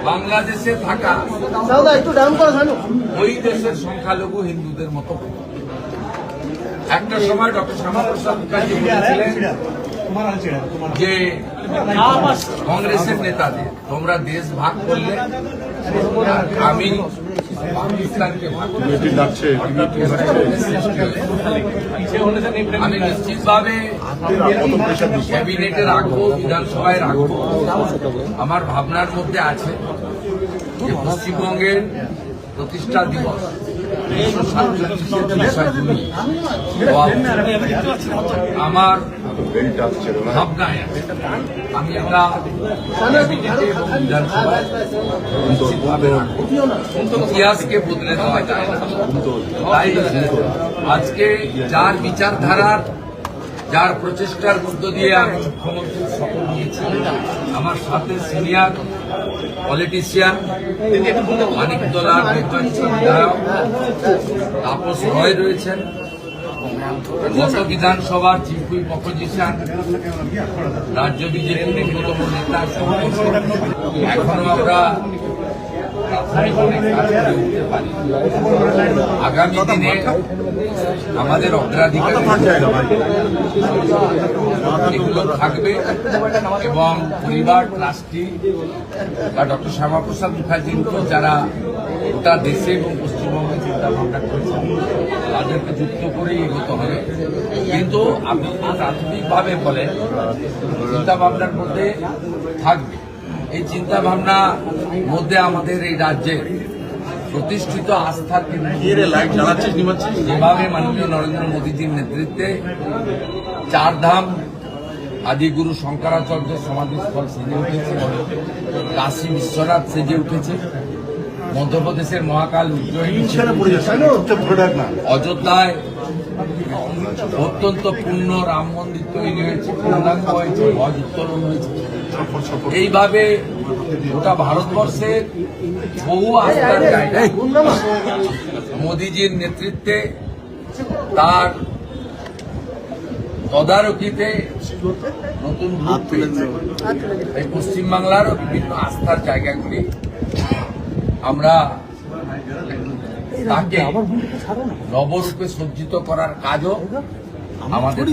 বাংলাদেশে থাকা ওই দেশের সংখ্যালঘু হিন্দুদের মতো। একটা সময় ডক্টর শ্যামাপ্রসাদ মুখার্জি বলেছিলেন যে কংগ্রেসের নেতাদের, তোমরা দেশ ভাগ করলে আমি পাকিস্তানকে আমি নিশ্চিতভাবে ক্যাবিনেটে রাখবো, বিধানসভায় রাখবো। আমার ভাবনার মধ্যে আছে যে পশ্চিমবঙ্গের প্রতিষ্ঠা দিবস 1947 আমার ভাবনায় আমি এটা ক্যাবিনেটে এবং বিধানসভায় নিশ্চিতভাবে রাখবো। ইতিহাসকে বদলে দেওয়া যায় না। তাই আজকে যার বিচারধারার, যার প্রচেষ্টার মধ্য দিয়ে আমি মুখ্যমন্ত্রীর শপথ নিয়েছি, আমার সাথে সিনিয়র পলিটিশিয়ান মানিকতলার নির্বাচিত বিধায়ক তাপস রয় রয়েছেন, গত বিধানসভার চিফ হুইপ অপোজিশন রাজ্য বিজেপির অন্যতম নেতা, এখনো আমরা আগামী দিনে আমাদের অগ্রাধিকার এগুলো থাকবে এবং পরিবার ট্রাস্টি বা ডক্টর শ্যামাপ্রসাদ মুখার্জির উপর যারা গোটা দেশে এবং পশ্চিমবঙ্গে চিন্তা ভাবনা করেছেন তাদেরকে যুক্ত করেই এগোতে হবে। কিন্তু আপনি প্রাথমিকভাবে বলেন চিন্তা ভাবনার মধ্যে থাকবে। এই চিন্তা ভাবনার মধ্যে আমাদের এই রাজ্যে প্রতিষ্ঠিত আস্থার যেভাবে মাননীয় নরেন্দ্র মোদীজির নেতৃত্বে চারধাম আদিগুরু শঙ্করাচার্য সমাধিস্থল সেজে উঠেছে, কাশী বিশ্বনাথ সেজে উঠেছে, মধ্যপ্রদেশের মহাকাল উজ্জয়িনী, অযোধ্যায় অত্যন্ত পূর্ণ রাম মন্দির তৈরি হয়েছে, পূর্ণাঙ্গ হয়েছে, হজ উত্তোলন হয়েছে। এইভাবে গোটা ভারতবর্ষের বহু আস্থার জায়গায় মোদীজির নেতৃত্বে, তার তদারকিতে নতুন রূপ পেয়েছে। এই পশ্চিমবাংলারও বিভিন্ন আস্থার জায়গাগুলি আমরা তাকে নবরূপে সজ্জিত করার কাজও আমাদের